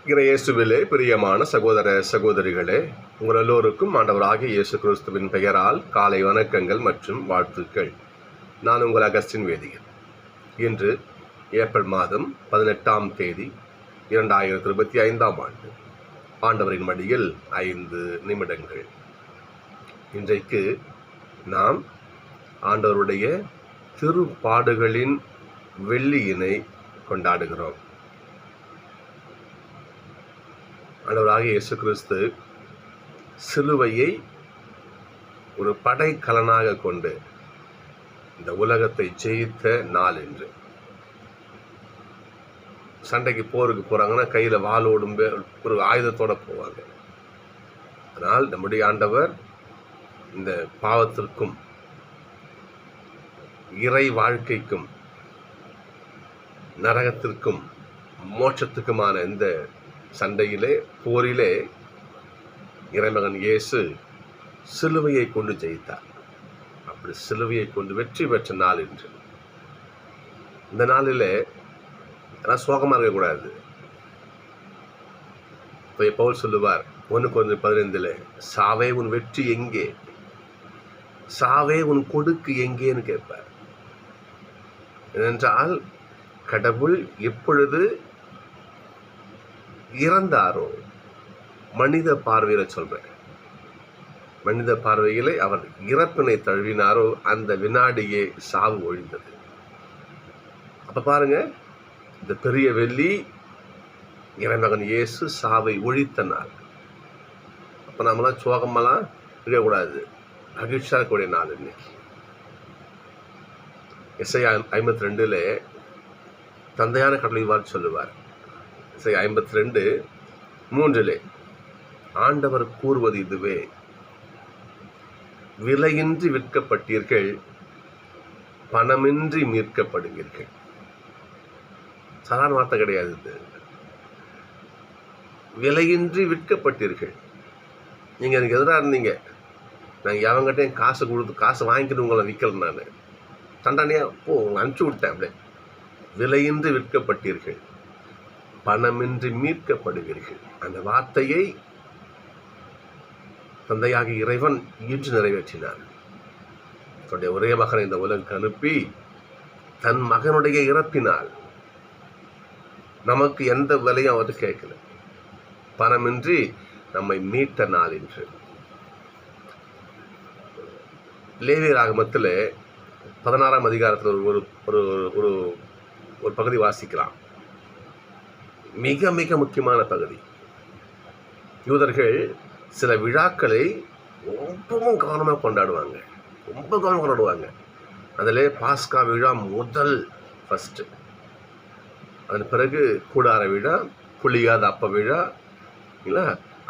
இயேசுவிலே பிரியமான சகோதர சகோதரிகளே, உங்கள் எல்லோருக்கும் ஆண்டவராகிய இயேசு கிறிஸ்துவின் பெயரால் காலை வணக்கங்கள் மற்றும் வாழ்த்துக்கள். நான் உங்கள் அகஸ்டின் வேதியன். இன்று ஏப்ரல் மாதம் 18ஆம் தேதி 2025ஆம் ஆண்டு. ஆண்டவரின் மடியில் 5 நிமிடங்கள். இன்றைக்கு நாம் ஆண்டவருடைய திருப்பாடுகளின் வெள்ளியினை கொண்டாடுகிறோம். ஆண்டவராகிய இயேசு கிறிஸ்து சிலுவையை ஒரு படைக்கலனாக கொண்டு இந்த உலகத்தை ஜெயித்த நாள் என்று. சண்டைக்கு போருக்கு போறாங்கன்னா கையில் வாளோடும் ஒரு ஆயுதத்தோட போவாங்க. ஆனால் நம்முடைய ஆண்டவர் இந்த பாவத்திற்கும் இறை வாழ்க்கைக்கும் நரகத்திற்கும் மோட்சத்துக்குமான இந்த சண்டையிலே போரிலே இறைமகன் இயேசு சிலுவையை கொண்டு ஜெயித்தார். அப்படி சிலுவையை கொண்டு வெற்றி பெற்ற நாள் என்று. இந்த நாளிலே சோகமாக இருக்கக்கூடாது. பவுல் சொல்லுவார் 1:15 சாவே உன் வெற்றி எங்கே, சாவே உன் கொடுக்கு எங்கேன்னு கேட்பார். ஏனென்றால் கடவுள் எப்பொழுது இறந்தாரோ, மனித பார்வையில சொல்றேன், மனித பார்வையிலே அவர் இறப்பினை தழுவினாரோ அந்த வினாடியே சாவு ஒழிந்தது. அப்ப பாருங்க, இந்த பெரிய வெள்ளி இறைமகன் இயேசு சாவை ஒழித்த நாள். அப்ப நம்மளாம் சோகமெல்லாம் இருக்கக்கூடாது, மகிழ்ச்சியா இருக்கக்கூடிய நாள் இன்னைக்கு. எஸ்ஐயா 52 தந்தையான கடவுள் இவ்வாறு சொல்லுவார். 52:3 ஆண்டவர் கூறுவது இதுவே, விலையின்றி விற்கப்பட்டீர்கள், பணமின்றி மீட்கப்படுவீர்கள். சாதாரண வார்த்தை கிடையாது இது. விலையின்றி விற்கப்பட்டீர்கள். நீங்க எனக்கு எதிராக இருந்தீங்க, நான் எவங்கிட்டையும் காசு கொடுத்து காசு வாங்கிக்கிட்டு உங்களை விற்கல, நான் தண்டனையா அனுப்பிச்சு விட்டேன். அப்படியே விலையின்றி விற்கப்பட்டீர்கள், பணமின்றி மீட்கப்படுவீர்கள். அந்த வார்த்தையை தந்தையாக இறைவன் இன்று நிறைவேற்றினார். தன்னுடைய ஒரே மகனை இந்த உலகுக்கு அனுப்பி தன் மகனுடைய இறப்பினால் நமக்கு எந்த விலையும் அவர் கேட்கல, பணமின்றி நம்மை மீட்ட நாள் என்று. லேவியர் ஆகமத்தில் 16ஆம் அதிகாரத்தில் ஒரு ஒரு ஒரு பகுதி வாசிக்கலாம். மிக மிக முக்கியமான பகுதி. யூதர்கள் சில விழாக்களை ரொம்பவும் கவனமாக கொண்டாடுவாங்க, ரொம்ப கவனம் கொண்டாடுவாங்க. அதில் பாஸ்கா விழா ஃபஸ்ட்டு, அதன் பிறகு கூடார விழா, புளியாத அப்ப விழா, இல்லை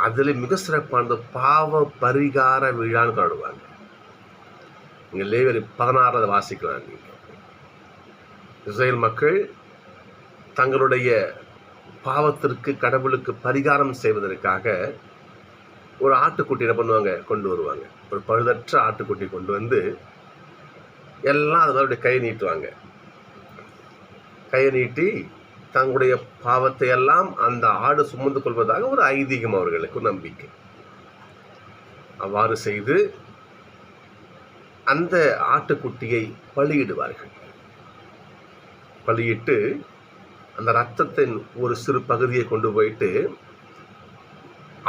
அதில் மிக சிறப்பானது பாவ பரிகார விழான்னு கொண்டாடுவாங்க. நீங்கள் லேவியர் 16 வாசிக்கலாம். இஸ்ரேல் மக்கள் தங்களுடைய பாவத்திற்கு கடவுளுக்கு பரிகாரம் செய்வதற்காக ஒரு ஆட்டுக்குட்டி என்ன பண்ணுவாங்க, கொண்டு வருவாங்க. ஒரு பழுதற்ற ஆட்டுக்குட்டி கொண்டு வந்து எல்லாம் அதனுடைய கையை நீட்டுவாங்க. கையை நீட்டி தங்களுடைய பாவத்தை எல்லாம் அந்த ஆடு சுமந்து கொள்வதாக ஒரு ஐதீகம், அவர்களுக்கு நம்பிக்கை. அவ்வாறு செய்து அந்த ஆட்டுக்குட்டியை பலியிடுவார்கள். பலியிட்டு அந்த ரத்தத்தின் ஒரு சிறு பகுதியை கொண்டு போயிட்டு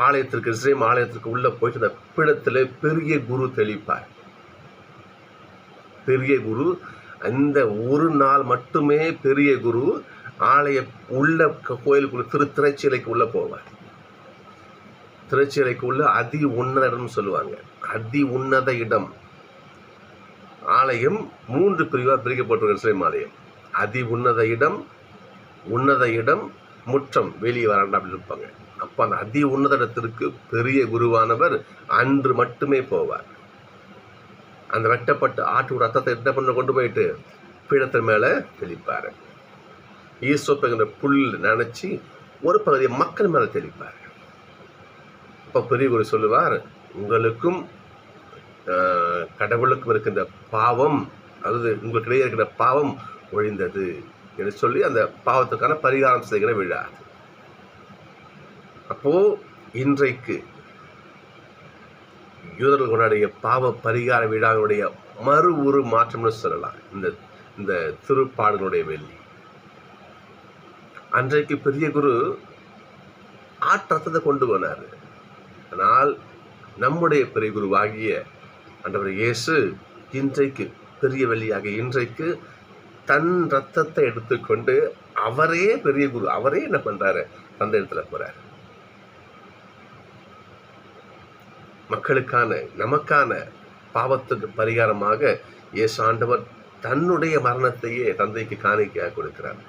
ஆலயத்திற்கு, இஸ்ரேல் ஆலயத்திற்கு உள்ள போயிட்டு அந்த பீடத்தில் பெரிய குரு தெளிப்பார். பெரிய குரு அந்த ஒரு நாள் மட்டுமே பெரிய குரு ஆலய உள்ள கோயிலுக்குள்ள திரைச்சீலைக்கு உள்ள போவார். திரைச்சீலைக்கு உள்ள அதி உன்னத இடம் சொல்லுவாங்க. அதி உன்னத இடம். ஆலயம் 3 பிரிவாக பிரிக்கப்பட்டிருக்கிற இஸ்ரேல் ஆலயம். அதி உன்னத இடம், உன்னத இடம், முற்றம், வெளியே வராண்டா அப்படி இருப்பாங்க. அப்போ அந்த அதி உன்னத இடத்திற்கு பெரிய குருவானவர் அன்று மட்டுமே போவார். அந்த வெட்டப்பட்ட ஆட்டு ரத்தத்தை என்ன பண்ண கொண்டு போயிட்டு பீடத்தின் மேலே தெளிப்பார். ஈசோப்புங்கிற புல் நினைச்சி ஒரு பகுதியை மக்கள் மேலே தெளிப்பார். அப்போ பெரிய குரு சொல்லுவார், உங்களுக்கும் கடவுளுக்கும் இருக்கின்ற பாவம், அதாவது உங்களுக்கிடையே இருக்கிற பாவம் ஒழிந்தது என்று சொல்லி அந்த பாவத்துக்கான பரிகாரம் செய்கிற விழா. அப்போ இன்றைக்கு யூதர்கள் கொண்டாடிய பாவ பரிகார விழாவுடைய மறு உரு மாற்றம்னு சொல்லலாம் இந்த இந்த திருப்பாடலுடைய வெள்ளி. அன்றைக்கு பெரிய குரு ஆற்றத்தை கொண்டு போனார். ஆனால் நம்முடைய பெரிய குருவாகிய ஆண்டவர் இயேசு இன்றைக்கு பெரிய வெள்ளியாக இன்றைக்கு தன் ரத்தத்தை எடுத்துக்கொண்டு அவரே பெரிய குரு, அவரே என்ன பண்றாரு, அந்த இடத்துல போறாரு. மக்களுக்கான நமக்கான பாவத்துக்கு பரிகாரமாக இயேசு ஆண்டவர் தன்னுடைய மரணத்தையே தந்தைக்கு காணிக்கையாக கொடுக்கிறார்.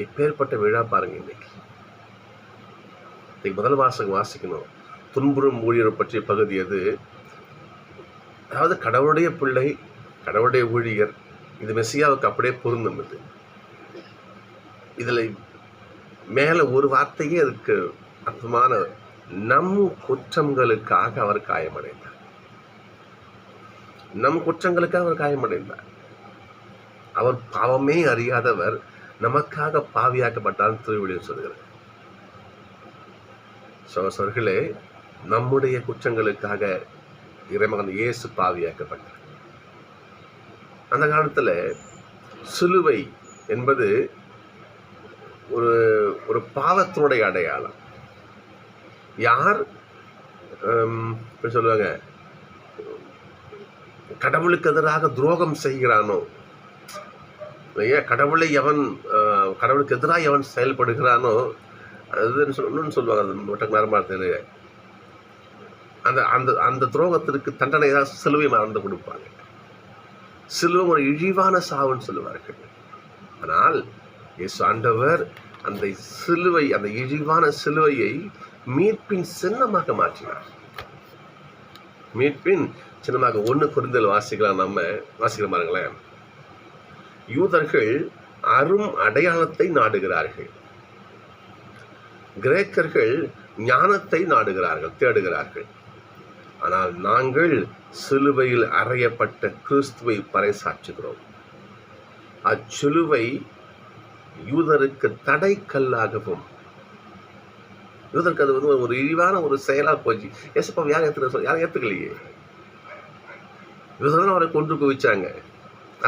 எப்பேற்பட்ட விழா பாருங்க. இன்னைக்கு முதல் வாசகம் வாசிக்கணும். துன்புறும் ஊழியர் பற்றிய பகுதி அது. அதாவது கடவுளுடைய பிள்ளை, கடவுளுடைய ஊழியர், இது மெசியாவுக்கு அப்படியே பொருந்தும். இதுல மேல ஒரு வார்த்தையே அதுக்கு அற்புதமான, நம் குற்றங்களுக்காக அவர் காயமடைந்தார். நம் குற்றங்களுக்காக அவர் காயமடைந்தார். அவர் பாவமே அறியாதவர், நமக்காக பாவியாக்கப்பட்டார் திருவிழியம் சொல்கிறார். சகோதரர்களே, நம்முடைய குற்றங்களுக்காக இறைமகன் இயேசு பாவியாக்கப்பட்டார். அந்த காலத்துல சிலுவை என்பது ஒரு ஒரு பாவத்தினுடைய அடையாளம். யார் சொல்லுவாங்க, கடவுளுக்கு எதிராக துரோகம் செய்கிறானோ, கடவுளுக்கு எதிராக எவன் செயல்படுகிறானோ அது சொல்லுவாங்க. அது மரமாரத்தில் அந்த அந்த அந்த துரோகத்திற்கு தண்டனை தான் சிலுவை மறந்து கொடுப்பாங்க. சிலுவை ஒரு இழிவான சாவுன்னு சொல்லுவார்கள். ஆனால் இயேசு ஆண்டவர் அந்த சிலுவை, அந்த இழிவான சிலுவையை மீட்பின் சின்னமாக மாற்றினார். மீட்பின் சின்னமாக 1 கொரிந்தியர் வாசிக்கலாம். நம்ம வாசிக்கிற பாருங்களேன். யூதர்கள் அரும் அடையாளத்தை நாடுகிறார்கள், கிரேக்கர்கள் ஞானத்தை நாடுகிறார்கள், தேடுகிறார்கள். ஆனால் நாங்கள் சிலுவையில் அறையப்பட்ட கிறிஸ்துவை பறைசாற்றுகிறோம். அச்சிலுவை யூதருக்கு தடைக்கல்லாகவும், யூதருக்கு அது ஒரு இழிவான ஒரு செயலாக போச்சு. ஏசப்பா யாரும் ஏற்றுக்கலையே, யூதர்கள் அவரை கொண்டு குவிச்சாங்க.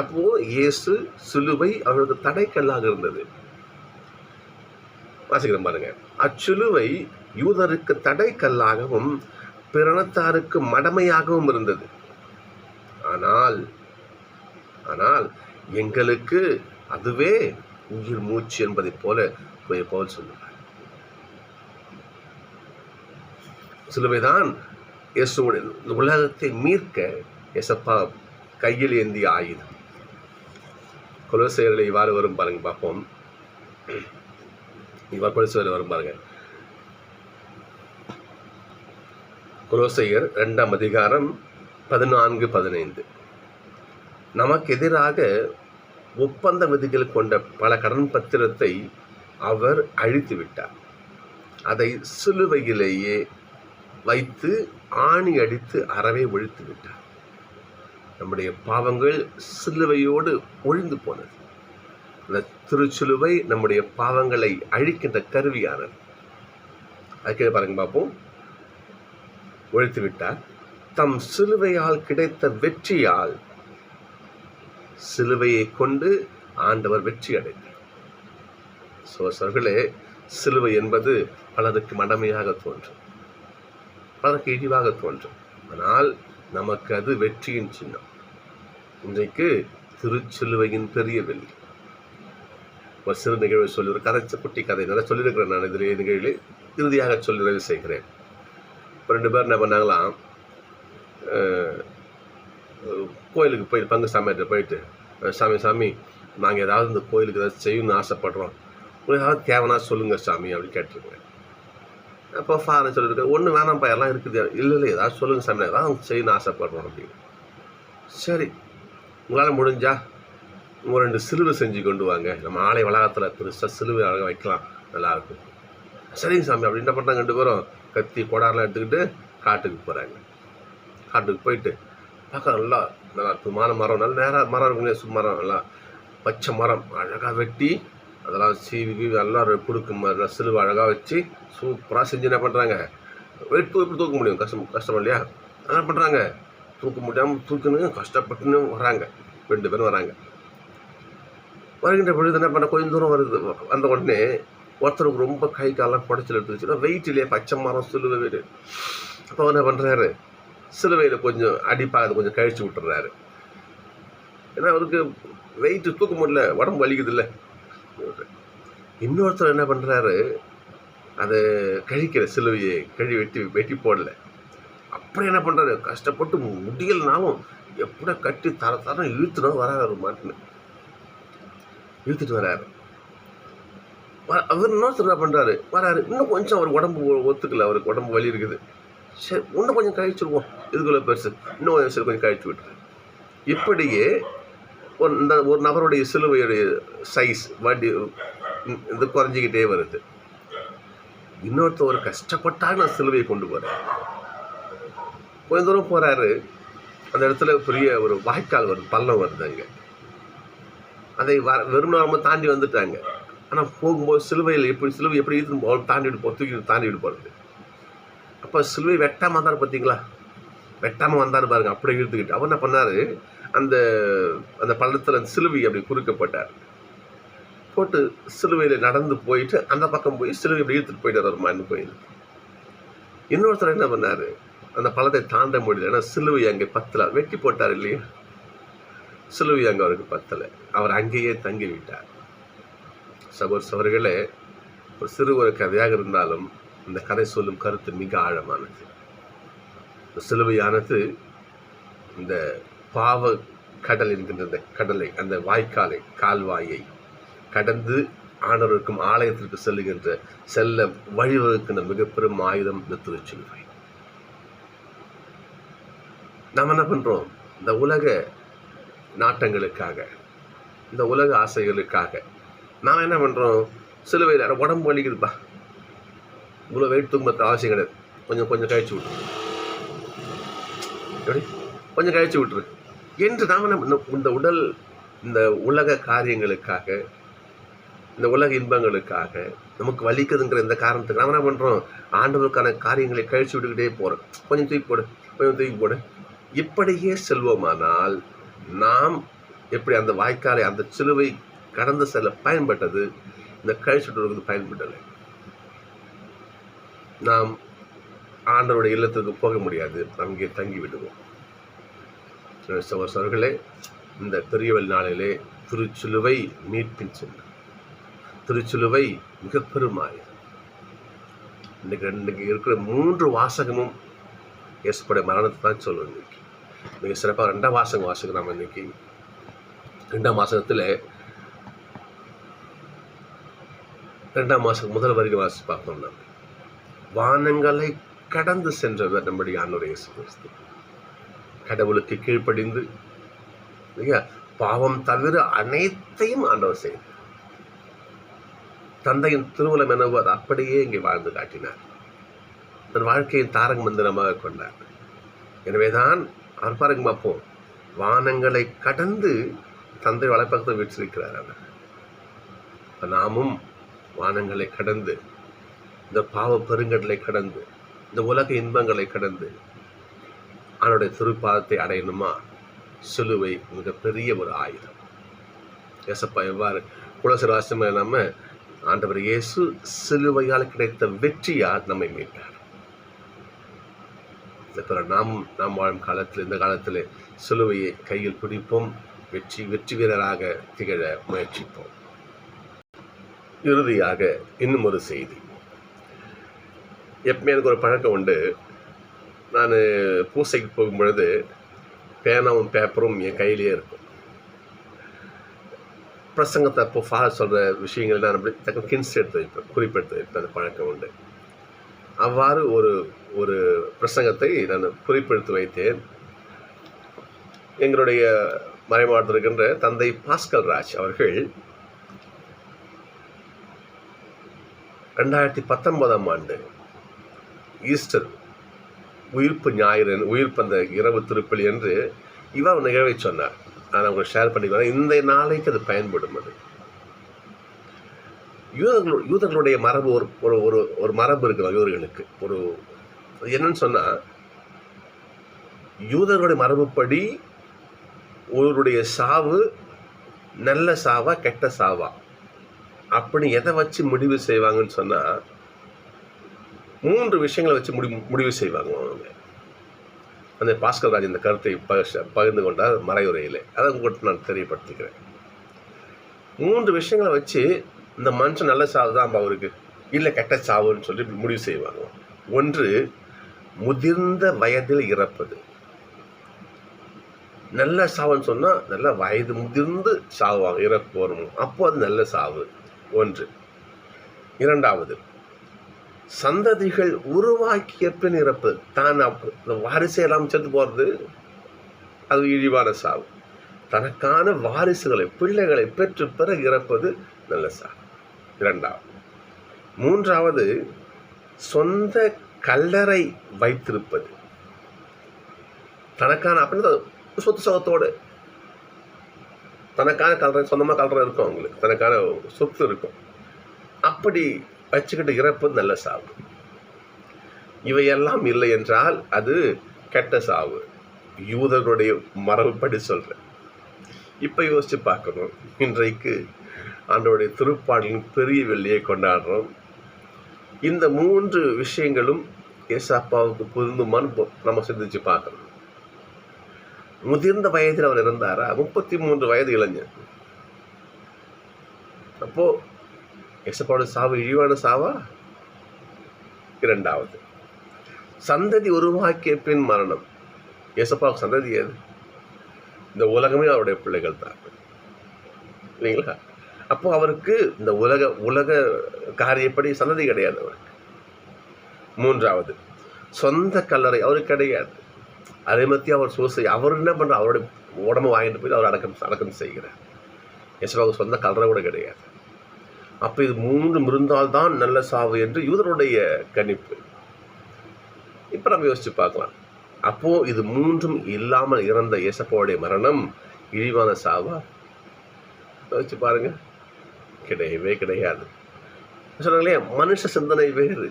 அப்போ இயேசு சிலுவை அவர்களுக்கு தடைக்கல்லாக இருந்தது. வாசிக்கிறோம் பாருங்க. அச்சிலுவை யூதருக்கு தடைக்கல்லாகவும் பிறனத்தாருக்கு மடமையாகவும் இருந்தது. ஆனால் ஆனால் எங்களுக்கு அதுவே உயிர் மூச்சு என்பதை போல பவுல் சொல்லுவார். சிலுவைதான் இயேசுவுடைய உலகத்தை மீட்க இயேசப்பா கையில் ஏந்திய ஆயுதம். கொலோசையர்களை இவ்வாறு வரும் பாருங்க, பார்ப்போம். இவ்வாறு கொலோசையர் வரும் பாருங்க. கொலோசையர் 2ஆம் அதிகாரம் 14-15. நமக்கு எதிராக ஒப்பந்த விதிகள் கொண்ட பல கடன் பத்திரத்தை அவர் அழித்து விட்டார். அதை சிலுவையிலேயே வைத்து ஆணி அடித்து அறவே ஒழித்து விட்டார். நம்முடைய பாவங்கள் சிலுவையோடு ஒழிந்து போனது. அந்த திருச்சிலுவை நம்முடைய பாவங்களை அழிக்கின்ற கருவியானது. அதுக்கு பாருங்க, பார்ப்போம். ஒழித்து விட்டார். தம் சிலுவையால் கிடைத்த வெற்றியால் சிலுவையை கொண்டு ஆண்டவர் வெற்றி அடைந்தார். சோழர்களே, சிலுவை என்பது பலருக்கு மடமையாக தோன்றும், பலருக்கு இழிவாக தோன்றும். ஆனால் நமக்கு அது வெற்றியின் சின்னம். இன்றைக்கு திருச்சிலுவையின் பெரிய வெள்ளி. ஒரு சிறு நிகழ்வு சொல்லி, ஒரு கதை, குட்டி கதை நிறைய சொல்லியிருக்கிறேன் நான். இதிலே நிகழ்வில் இறுதியாக சொல்லி நிறைவு செய்கிறேன். 2 பேர் என்ன பண்ணாங்களாம், கோயிலுக்கு போய் பங்கு சாமியார்கிட்ட போயிட்டு, சாமி நாங்கள் ஏதாவது இந்த கோயிலுக்கு ஏதாவது செய்யணும்னு ஆசைப்படுறோம், உங்களுக்கு ஏதாவது தேவைன்னா சொல்லுங்கள் சாமி அப்படின்னு கேட்டிருக்கேன். அப்போ ஃபாதர் சொல்லியிருக்கேன், ஒன்றும் வேணாம்ப்பா, எல்லாம் இருக்குது. இல்லை ஏதாவது சொல்லுங்கள் சாமி, ஏதாவது செய்யணும்னு ஆசைப்படுறோம் அப்படின்னு. சரி, உங்களால் முடிஞ்சா உங்கள் 2 சிலுவை செஞ்சு கொண்டு வாங்க, நம்ம ஆலய வளாகத்தில் பெருசாக சிலுவை அழகாக வைக்கலாம், நல்லாயிருக்கும். சரிங்க சாமி அப்படின்னு என்ன பண்ணுறாங்க, 2 பேரும் கத்தி கொடாரெலாம் எடுத்துக்கிட்டு காட்டுக்கு போகிறாங்க. காட்டுக்கு போயிட்டு பார்க்க நல்லா அற்புதமான மரம், நல்ல நேராக மரம் இருக்குங்க, சும்மரம், நல்லா பச்சை மரம் அழகாக வெட்டி அதெல்லாம் சீவி எல்லாம் கொடுக்கும் சிலுவை அழகாக வச்சு சூப்பராக செஞ்சு என்ன பண்ணுறாங்க, வெயிட் எப்படி தூக்க முடியும், கஷ்டம் இல்லையா, என்ன பண்ணுறாங்க, தூக்க முடியாமல் தூக்கணும் கஷ்டப்பட்டுன்னு வராங்க. 2 பேரும் வராங்க. வருகின்ற பொழுது என்ன பண்ண, கொஞ்சம் தூரம் வருது. வந்த உடனே ஒருத்தருக்கு ரொம்ப கை காலெல்லாம் குடைச்சல் எடுத்துச்சுன்னா வெயிட் இல்லையா, பச்சை மரம் சிலுவை வீடு. அப்போ என்ன பண்ணுறாரு, சிலுவையில் கொஞ்சம் அடிப்பாக கொஞ்சம் கழிச்சு விட்டுறாரு. ஏன்னா அவருக்கு வெயிட்டு தூக்க முடியல, உடம்பு வலிக்குது இல்லை. இன்னொருத்தர் என்ன பண்ணுறாரு, அதை கழிக்கிற சிலுவையை வெட்டி போடல. அப்படி என்ன பண்ணுறாரு, கஷ்டப்பட்டு முடியலனாலும் எப்படியா கட்டி தரம் இழுத்துடும் வராரு, மாட்டுன்னு இழுத்துட்டு வராரு. அவர் இன்னொருத்தர் என்ன பண்ணுறாரு, வராரு, இன்னும் கொஞ்சம் அவர் உடம்பு ஒத்துக்கல, அவருக்கு உடம்பு வலி இருக்குது, சரி இன்னும் கொஞ்சம் கழிச்சிருவோம், இதுக்குள்ள பெருசு, இன்னும் கொஞ்சம் கழிச்சு விட்டுரு. இப்படியே ஒரு நபருடைய சிலுவையுடைய சைஸ் வண்டி இது குறைஞ்சிக்கிட்டே வருது. இன்னொருத்தர் கஷ்டப்பட்டாங்க நான் சிலுவையை கொண்டு போகிறேன். கொஞ்சம் தூரம் போகிறாரு, அந்த இடத்துல பெரிய ஒரு வாய்க்கால் வருது, பள்ளம் வருது. அங்கே அதை வெறும் தாண்டி வந்துட்டாங்க. ஆனால் போகும்போது சிலுவை எப்படி தாண்டிட்டு போகிறது. அப்போ சிலுவை வெட்டாமல் வந்தார், பார்த்தீங்களா, வெட்டாமல் வந்தார் பாருங்க, அப்படியே இழுத்துக்கிட்டு. அவர் என்ன பண்ணார், அந்த அந்த பள்ளத்தில் அந்த சிலுவை அப்படி குறுக்கப்பட்டார். போட்டு சிலுவையில் நடந்து போயிட்டு அந்த பக்கம் போய் சிலுவை அப்படி இழுத்துட்டு போயிட்டார் ஒரு மண் கோயில். இன்னொருத்தர் என்ன பண்ணார், அந்த பள்ளத்தை தாண்ட முடியல, ஏன்னா சிலுவை அங்கே பத்தலை, வெட்டி போட்டார் இல்லையா, சிலுவை அங்கே அவருக்கு பத்தலை, அவர் அங்கேயே தங்கி விட்டார். சகோதரர்களே, ஒரு சிறு ஒரு கதையாக இருந்தாலும் இந்த கதை சொல்லும் கருத்து மிக ஆழமானது. சிலுவையானது இந்த பாவ கடல் என்கின்ற கடலை, அந்த வாய்க்காலை, கால்வாயை கடந்து ஆண்டவருக்கும் ஆலயத்திற்கு செல்ல வழிவகுக்கின்ற மிக பெரும் ஆயுதம் இந்த திருச்சிலுவை. நாம் என்ன பண்றோம், இந்த உலக நாட்டங்களுக்காக, இந்த உலக ஆசைகளுக்காக நாம் என்ன பண்றோம், சிலுவையில் உடம்பு வலிக்குதுப்பா, இவ்வளோ வெயிட் தூங்குறது அவசியம் கிடையாது, கொஞ்சம் கழிச்சு விட்டுரு, எப்படி கொஞ்சம் கழிச்சு விட்டுரு என்று நாம் இந்த உடல், இந்த உலக காரியங்களுக்காக, இந்த உலக இன்பங்களுக்காக நமக்கு வலிக்குதுங்கிற இந்த காரணத்துக்கு நாம் என்ன பண்ணுறோம், ஆண்டவருக்கான காரியங்களை கழிச்சு விட்டுக்கிட்டே போகிறோம். கொஞ்சம் தூக்கி போடு. இப்படியே செல்வோமானால் நாம் எப்படி அந்த வாய்க்காலை, அந்த சிலுவை கடந்து செல்ல பயன்பட்டது, இந்த கழிச்சு விட்டுறது பயன்படலை. நாம் ஆண்டவருடைய இல்லத்திற்கு போக முடியாது, அங்கே தங்கி விடுவோம். சகோதரர்களே, இந்த பெரியவள் நாளிலே திருச்சிலுவை மீட்பின் சின்னம், திருச்சிலுவை மிக பெருமாய். இன்னைக்கு இருக்கிற 3 வாசகமும் இயேசுவுடைய மரணத்தை தான் சொல்லுவோம். இன்னைக்கு மிக சிறப்பாக 2ஆம் வாசகம் நாம் இன்னைக்கு 2ஆம் வாசகத்தில் 2ஆம் வாசகம் முதல் வரைக்கும் வாசி பார்த்தோம்னா, வானங்களை கடந்து சென்றவர் நம்முடைய ஆண்டவர் இயேசு கிறிஸ்து. கடவுளுக்கு கீழ்ப்படிந்து பாவம் தவிர அனைத்தையும் ஆண்டவர் செய்தார். தந்தையின் திருவுளம் என்னவோ அது அப்படியே இங்கே வாழ்ந்து காட்டினார். தன் வாழ்க்கையின் தாரக மந்திரமாக கொண்டார். எனவேதான் அவர் பாருங்க பார்ப்போம், வானங்களை கடந்து தந்தை வலைப்பக்கத்தை வீற்றிருக்கிறார். அவர் நாமும் வானங்களை கடந்து, இந்த பாவ பெருங்கடலை கடந்து, இந்த உலக இன்பங்களை கடந்து அவனுடைய திருப்பாதத்தை அடையணுமா, சிலுவை மிகப்பெரிய ஒரு ஆயுதம். ஏசப்பா எவ்வாறு குலசராசிரம் நம்ம ஆண்டவர் இயேசு சிலுவையால் கிடைத்த வெற்றியால் நம்மை மீட்டார். நாம் வாழும் காலத்தில், இந்த காலத்தில் சிலுவையை கையில் பிடிப்போம், வெற்றி வீரராக திகழ முயற்சிப்போம். இறுதியாக இன்னும் ஒரு செய்தி. எப்பவுமே எனக்கு ஒரு பழக்கம் உண்டு, நான் பூசைக்கு போகும் பொழுது பேனாவும் பேப்பரும் என் கையிலேயே இருக்கும். பிரசங்கத்தை அப்போ சொல்கிற விஷயங்கள் நான் அப்படி தக்க ஹின்ஸ் எடுத்து வைப்பேன், குறிப்பெடுத்து வைப்பேன். அந்த பழக்கம் உண்டு. அவ்வாறு ஒரு பிரசங்கத்தை நான் குறிப்பெடுத்து வைத்தேன். எங்களுடைய மறைமாவட்டத்தில் இருக்கின்ற தந்தை பாஸ்கல் ராஜ் அவர்கள் 2019ஆம் ஆண்டு ஈஸ்டர் உயிர்ப்பு ஞாயிறு, உயிர்ப்பு அந்த இரவு திருப்பலி என்று இவர் நிகழ்வை சொன்னார். நான் உங்களுக்கு ஷேர் பண்ணிக்கிறேன். இந்த நாளைக்கு அது பயன்படும். அது யூதர்களுடைய மரபு ஒரு ஒரு ஒரு ஒரு மரபு இருக்குது யூதர்களுக்கு. ஒரு என்னன்னு சொன்னால், யூதர்களுடைய மரபுப்படி ஒருவருடைய சாவு நல்ல சாவா கெட்ட சாவா அப்படி எதை வச்சு முடிவு செய்வாங்கன்னு சொன்னால், 3 விஷயங்களை வச்சு முடிவு செய்வாங்க அவங்க. அந்த பாஸ்கர் ராஜ் இந்த கருத்தை பகிர்ந்து கொண்டார் மறையுரையில். அதை உங்களுக்கு நான் தெரியப்படுத்திக்கிறேன். 3 விஷயங்களை வச்சு இந்த மனுஷன் நல்ல சாவு தான் அவருக்கு, இல்லை கெட்ட சாவுன்னு சொல்லி முடிவு செய்வாங்க. 1, முதிர்ந்த வயதில் இறப்பது. நல்ல சாவுன்னு சொன்னால் நல்ல வயது முதிர்ந்து சாவாங்க, இறப்பு வரும், அப்போ அது நல்ல சாவு 1. 2வது, சந்ததிகள் உருவாக்கிய பின் இறப்பு. தான் வாரிசை எல்லாம் செத்து போகிறது, அது இழிவான சாவு. தனக்கான வாரிசுகளை பிள்ளைகளை பெற்று பிறகு இறப்பது நல்ல சாவு 2வது. 3வது, சொந்த கல்லறை வைத்திருப்பது. தனக்கான அப்படின்னா சொத்து சகத்தோடு தனக்கான கல்லறை, சொந்தமாக கல்லறை இருக்கும் அவங்களுக்கு, தனக்கான சொத்து இருக்கும், அப்படி வச்சுக்கிட்டு இறப்பது நல்ல சாவு. இவையெல்லாம் இல்லை என்றால் அது கெட்ட சாவு. யூதர்களுடைய மரபுப்படி சொல்கிறேன். இப்போ யோசித்து பார்க்கணும். இன்றைக்கு ஆண்டவருடைய திருப்பாடலின் பெரிய வெள்ளியை கொண்டாடுறோம். இந்த 3 விஷயங்களும் ஏசப்பாவுக்கு பொருந்துமான்னு நம்ம சிந்திச்சு பார்க்கணும். முதிர்ந்த வயதில் அவர் இருந்தாரா? 33 வயது இளைஞர். அப்போ ஏசப்பாவோட சாவு இழிவான சாவா? 2வது, சந்ததி உருவாக்கிய பின் மரணம். ஏசப்பாவுக்கு சந்ததி ஏது? இந்த உலகமே அவருடைய பிள்ளைகள் தான், இல்லைங்களா? அப்போ அவருக்கு இந்த உலக காரியப்படி சந்ததி கிடையாது அவருக்கு. 3வது, சொந்த கல்லறை அவருக்கு கிடையாது. அதே மாதிரி அவர் அவர் என்ன பண்ணுற, அவருடைய உடம்பு வாங்கிட்டு போய் அவர் அடக்கம் செய்கிறார். ஏசப்பாவுக்கு சொந்த கல்லறை கூட கிடையாது. அப்போ இது 3 இருந்தால்தான் நல்ல சாவு என்று யூதருடைய கணிப்பு. இப்போ நம்ம யோசிச்சு பார்க்கலாம். அப்போது இது 3ம் இல்லாமல் இறந்த ஏசப்பாவுடைய மரணம் இழிவான சாவா? யோசிச்சு பாருங்க. கிடையவே கிடையாது. சொன்னாங்களே, மனுஷ சிந்தனை வேறு,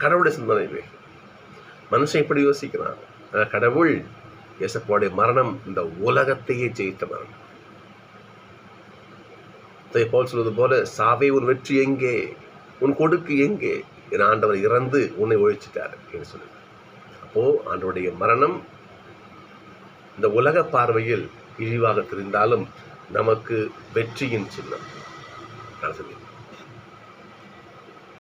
கடவுளுடைய சிந்தனை வேறு. மனுஷன் இப்படி யோசிக்கிறான். கடவுள் ஏசப்பாவுடைய மரணம் இந்த உலகத்தையே ஜெயித்த மரணம். போல் சொல்வது போல, சாவே உன் வெற்றி எங்கே, உன் கொடுக்கு எங்கே, என் ஆண்டவர் இறந்து உன்னை ஒழிச்சிட்டார் என்று சொல்லி. அப்போ ஆண்டவருடைய மரணம் இந்த உலக பார்வையில் இழிவாக தெரிந்தாலும் நமக்கு வெற்றியின் சின்னம்.